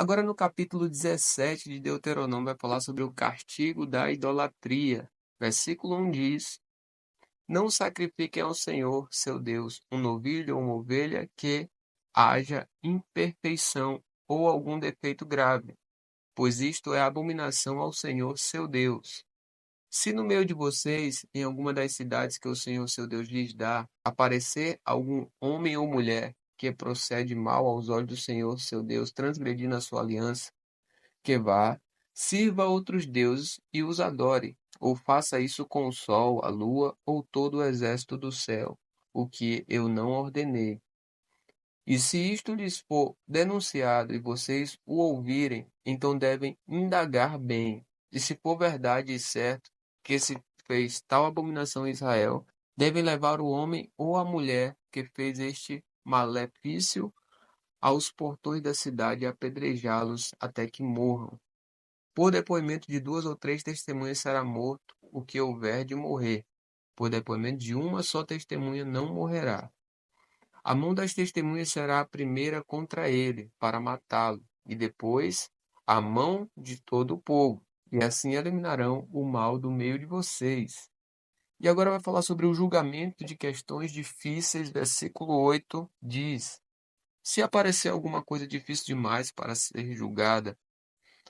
Agora, no capítulo 17 de Deuteronômio, vai falar sobre o castigo da idolatria. Versículo 1 diz: Não sacrifiquem ao Senhor, seu Deus, um novilho ou uma ovelha que haja imperfeição ou algum defeito grave, pois isto é abominação ao Senhor, seu Deus. Se no meio de vocês, em alguma das cidades que o Senhor seu Deus lhes dá, aparecer algum homem ou mulher que procede mal aos olhos do Senhor seu Deus, transgredindo a sua aliança, que vá, sirva a outros deuses e os adore, ou faça isso com o sol, a lua ou todo o exército do céu, o que eu não ordenei. E se isto lhes for denunciado e vocês o ouvirem, então devem indagar bem. E se for verdade e certo que se fez tal abominação em Israel, devem levar o homem ou a mulher que fez este malefício aos portões da cidade e apedrejá-los até que morram. Por depoimento de 2 ou 3 testemunhas será morto o que houver de morrer. Por depoimento de uma só testemunha não morrerá. A mão das testemunhas será a primeira contra ele, para matá-lo, e depois a mão de todo o povo, e assim eliminarão o mal do meio de vocês. E agora vai falar sobre o julgamento de questões difíceis. Versículo 8 diz: Se aparecer alguma coisa difícil demais para ser julgada,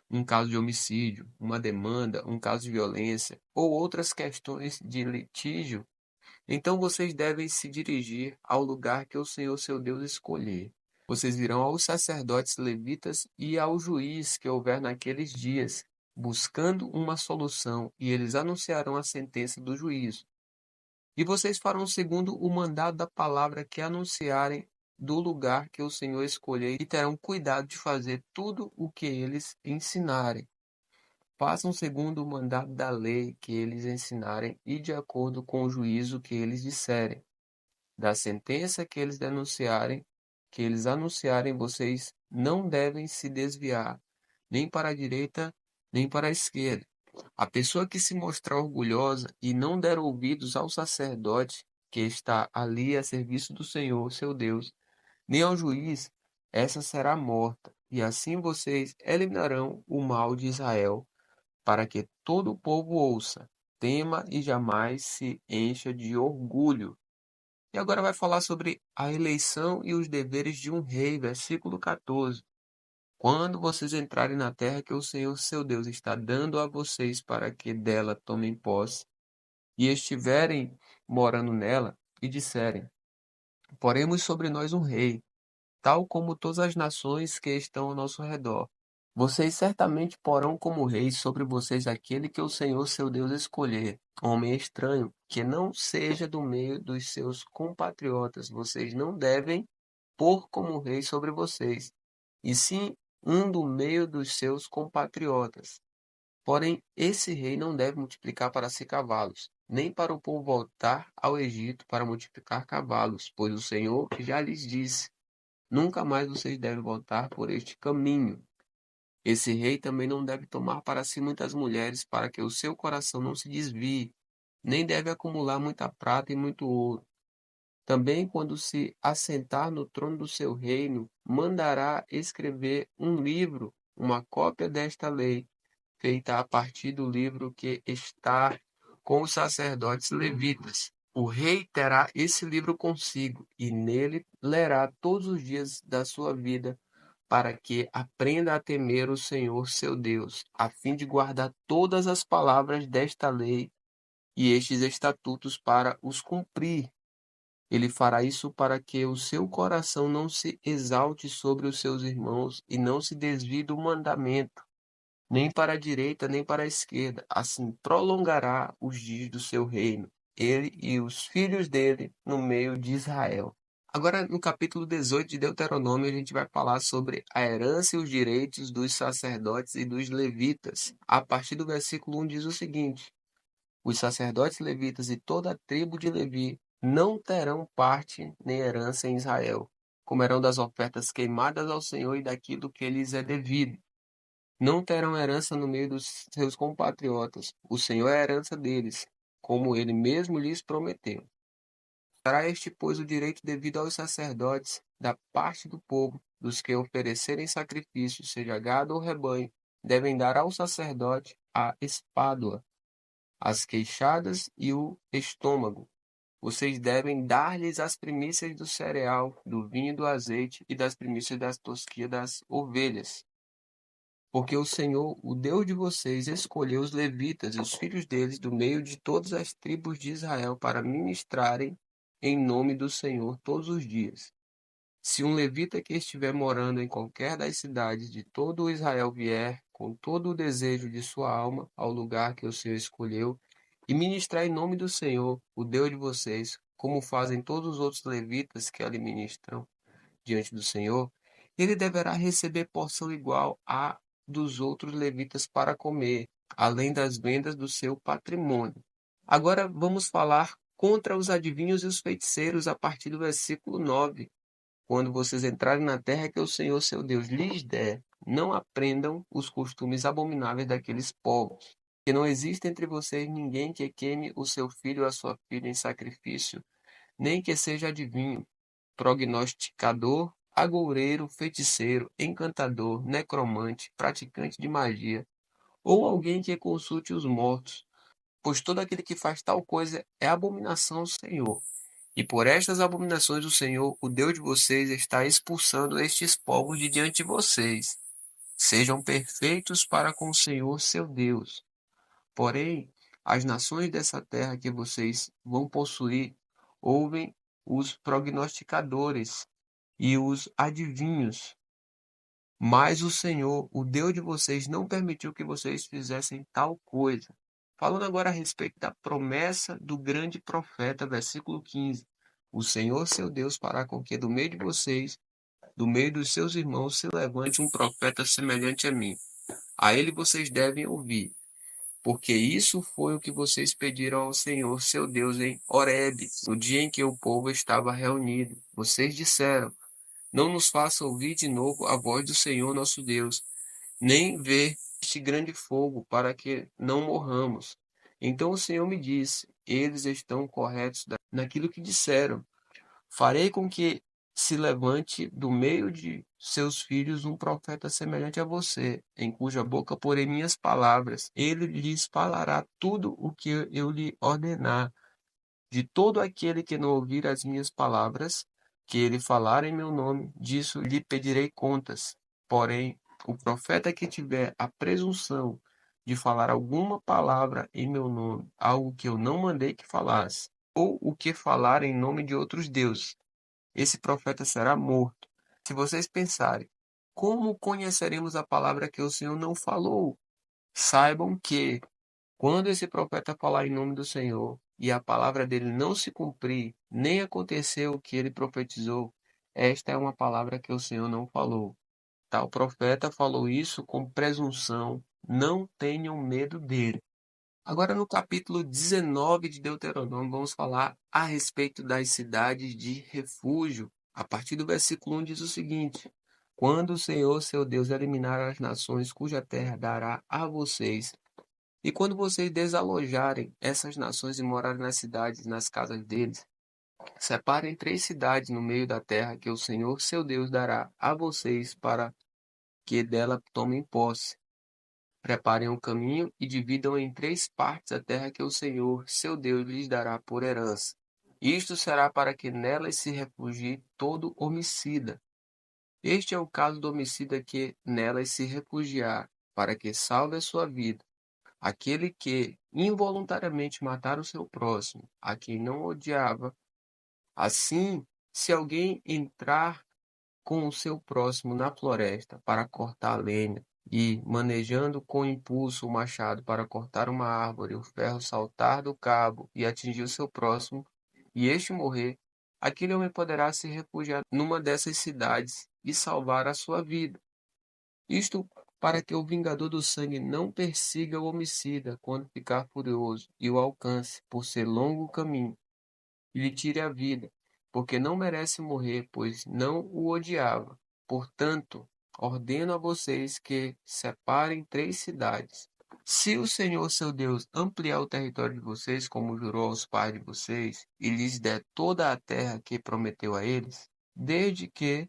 um caso de homicídio, uma demanda, um caso de violência ou outras questões de litígio, então vocês devem se dirigir ao lugar que o Senhor seu Deus escolher. Vocês virão aos sacerdotes levitas e ao juiz que houver naqueles dias, buscando uma solução, e eles anunciarão a sentença do juízo. E vocês farão segundo o mandado da palavra que anunciarem do lugar que o Senhor escolher, e terão cuidado de fazer tudo o que eles ensinarem. Façam segundo o mandado da lei que eles ensinarem e de acordo com o juízo que eles disserem. Da sentença que eles denunciarem, que eles anunciarem, vocês não devem se desviar, nem para a direita, nem para a esquerda. A pessoa que se mostrar orgulhosa e não der ouvidos ao sacerdote que está ali a serviço do Senhor, seu Deus, nem ao juiz, essa será morta. E assim vocês eliminarão o mal de Israel, para que todo o povo ouça, tema e jamais se encha de orgulho. E agora vai falar sobre a eleição e os deveres de um rei, versículo 14. Quando vocês entrarem na terra que o Senhor seu Deus está dando a vocês para que dela tomem posse, e estiverem morando nela, e disserem: Poremos sobre nós um rei, tal como todas as nações que estão ao nosso redor. Vocês certamente porão como rei sobre vocês aquele que o Senhor seu Deus escolher, homem estranho, que não seja do meio dos seus compatriotas. Vocês não devem pôr como rei sobre vocês, e sim um do meio dos seus compatriotas. Porém, esse rei não deve multiplicar para si cavalos, nem para o povo voltar ao Egito para multiplicar cavalos, pois o Senhor já lhes disse: Nunca mais vocês devem voltar por este caminho. Esse rei também não deve tomar para si muitas mulheres, para que o seu coração não se desvie, nem deve acumular muita prata e muito ouro. Também, quando se assentar no trono do seu reino, mandará escrever um livro, uma cópia desta lei, feita a partir do livro que está com os sacerdotes levitas. O rei terá esse livro consigo, e nele lerá todos os dias da sua vida, para que aprenda a temer o Senhor seu Deus, a fim de guardar todas as palavras desta lei e estes estatutos para os cumprir. Ele fará isso para que o seu coração não se exalte sobre os seus irmãos e não se desvie do mandamento, nem para a direita, nem para a esquerda. Assim prolongará os dias do seu reino, ele e os filhos dele no meio de Israel. Agora, no capítulo 18 de Deuteronômio, a gente vai falar sobre a herança e os direitos dos sacerdotes e dos levitas. A partir do versículo 1 diz o seguinte: Os sacerdotes levitas e toda a tribo de Levi não terão parte nem herança em Israel, comerão das ofertas queimadas ao Senhor e daquilo que lhes é devido. Não terão herança no meio dos seus compatriotas. O Senhor é a herança deles, como ele mesmo lhes prometeu. Dará este, pois, o direito devido aos sacerdotes, da parte do povo, dos que oferecerem sacrifício, seja gado ou rebanho, devem dar ao sacerdote a espádua, as queixadas e o estômago. Vocês devem dar-lhes as primícias do cereal, do vinho e do azeite, e das primícias das tosquias das ovelhas. Porque o Senhor, o Deus de vocês, escolheu os levitas e os filhos deles do meio de todas as tribos de Israel para ministrarem em nome do Senhor todos os dias. Se um levita que estiver morando em qualquer das cidades de todo o Israel vier, com todo o desejo de sua alma, ao lugar que o Senhor escolheu, e ministrar em nome do Senhor, o Deus de vocês, como fazem todos os outros levitas que ali ministram diante do Senhor, ele deverá receber porção igual à dos outros levitas para comer, além das vendas do seu patrimônio. Agora vamos falar contra os adivinhos e os feiticeiros a partir do versículo 9. Quando vocês entrarem na terra que o Senhor seu Deus lhes der, não aprendam os costumes abomináveis daqueles povos. Que não existe entre vocês ninguém que queime o seu filho ou a sua filha em sacrifício, nem que seja adivinho, prognosticador, agoureiro, feiticeiro, encantador, necromante, praticante de magia, ou alguém que consulte os mortos, pois todo aquele que faz tal coisa é abominação ao Senhor. E por estas abominações o Senhor, o Deus de vocês, está expulsando estes povos de diante de vocês. Sejam perfeitos para com o Senhor seu Deus. Porém, as nações dessa terra que vocês vão possuir ouvem os prognosticadores e os adivinhos. Mas o Senhor, o Deus de vocês, não permitiu que vocês fizessem tal coisa. Falando agora a respeito da promessa do grande profeta, versículo 15. O Senhor, seu Deus, fará com que do meio de vocês, do meio dos seus irmãos, se levante um profeta semelhante a mim. A ele vocês devem ouvir, porque isso foi o que vocês pediram ao Senhor, seu Deus, em Horebe, no dia em que o povo estava reunido. Vocês disseram: não nos faça ouvir de novo a voz do Senhor nosso Deus, nem ver este grande fogo, para que não morramos. Então o Senhor me disse: eles estão corretos naquilo que disseram. Farei com que se levante do meio de seus filhos um profeta semelhante a você, em cuja boca porei minhas palavras. Ele lhes falará tudo o que eu lhe ordenar. De todo aquele que não ouvir as minhas palavras, que ele falar em meu nome, disso lhe pedirei contas. Porém, o profeta que tiver a presunção de falar alguma palavra em meu nome, algo que eu não mandei que falasse, ou o que falar em nome de outros deuses, esse profeta será morto. Se vocês pensarem, como conheceremos a palavra que o Senhor não falou? Saibam que, quando esse profeta falar em nome do Senhor e a palavra dele não se cumprir, nem acontecer o que ele profetizou, esta é uma palavra que o Senhor não falou. Tal profeta falou isso com presunção. Não tenham medo dele. Agora, no capítulo 19 de Deuteronômio, vamos falar a respeito das cidades de refúgio. A partir do versículo 1 diz o seguinte: quando o Senhor, seu Deus, eliminar as nações cuja terra dará a vocês, e quando vocês desalojarem essas nações e morarem nas cidades, nas casas deles, separem 3 cidades no meio da terra que o Senhor, seu Deus, dará a vocês para que dela tomem posse. Preparem o caminho e dividam em 3 partes a terra que o Senhor, seu Deus, lhes dará por herança. Isto será para que nelas se refugie todo homicida. Este é o caso do homicida que nelas se refugiar, para que salve a sua vida. Aquele que involuntariamente matar o seu próximo, a quem não odiava. Assim, se alguém entrar com o seu próximo na floresta para cortar lenha, e, manejando com impulso o machado para cortar uma árvore, o ferro saltar do cabo e atingir o seu próximo, e este morrer, aquele homem poderá se refugiar numa dessas cidades e salvar a sua vida. Isto para que o vingador do sangue não persiga o homicida quando ficar furioso e o alcance por ser longo o caminho, e lhe tire a vida, porque não merece morrer, pois não o odiava. Portanto, ordeno a vocês que separem 3 cidades, Se o Senhor seu Deus ampliar o território de vocês, como jurou aos pais de vocês, e lhes der toda a terra que prometeu a eles, desde que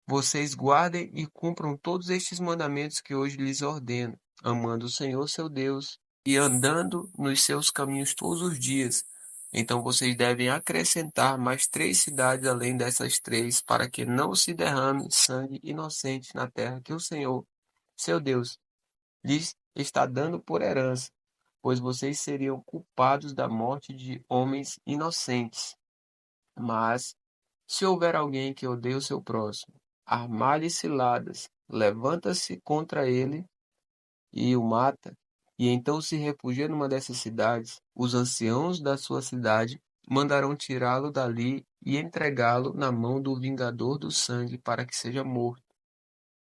vocês guardem e cumpram todos estes mandamentos que hoje lhes ordeno, amando o Senhor seu Deus e andando nos seus caminhos todos os dias. Então vocês devem acrescentar mais 3 cidades além dessas 3, para que não se derrame sangue inocente na terra que o Senhor, seu Deus, lhes está dando por herança, pois vocês seriam culpados da morte de homens inocentes. Mas, se houver alguém que odeie o seu próximo, armar-lhe ciladas, levanta-se contra ele e o mata, e então se refugia numa dessas cidades, os anciãos da sua cidade mandarão tirá-lo dali e entregá-lo na mão do vingador do sangue para que seja morto.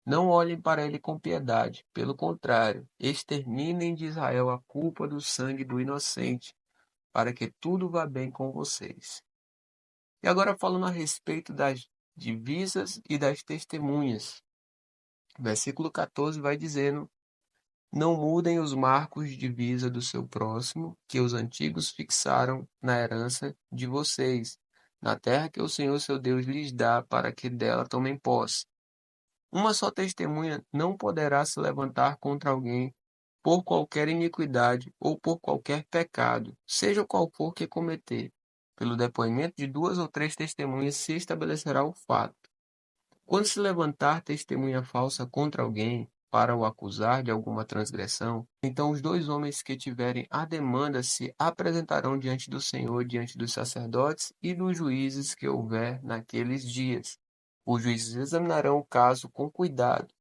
Não olhem para ele com piedade, pelo contrário, exterminem de Israel a culpa do sangue do inocente, para que tudo vá bem com vocês. E agora falando a respeito das divisas e das testemunhas. Versículo 14 vai dizendo: Não mudem os marcos de divisa do seu próximo, que os antigos fixaram na herança de vocês, na terra que o Senhor seu Deus lhes dá para que dela tomem posse. Uma só testemunha não poderá se levantar contra alguém por qualquer iniquidade ou por qualquer pecado, seja qual for que cometer. Pelo depoimento de 2 ou 3 testemunhas se estabelecerá o fato. Quando se levantar testemunha falsa contra alguém para o acusar de alguma transgressão, então os 2 homens que tiverem a demanda se apresentarão diante do Senhor, diante dos sacerdotes e dos juízes que houver naqueles dias. Os juízes examinarão o caso com cuidado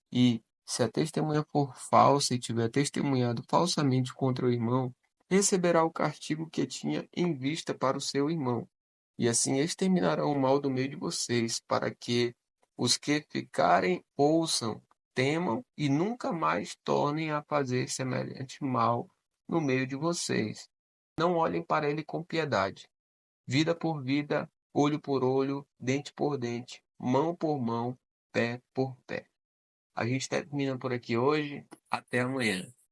e, se a testemunha for falsa e tiver testemunhado falsamente contra o irmão, receberá o castigo que tinha em vista para o seu irmão. E assim exterminarão o mal do meio de vocês, para que os que ficarem ouçam, temam e nunca mais tornem a fazer semelhante mal no meio de vocês. Não olhem para ele com piedade. Vida por vida, olho por olho, dente por dente, mão por mão, pé por pé. A gente termina por aqui hoje. Até amanhã.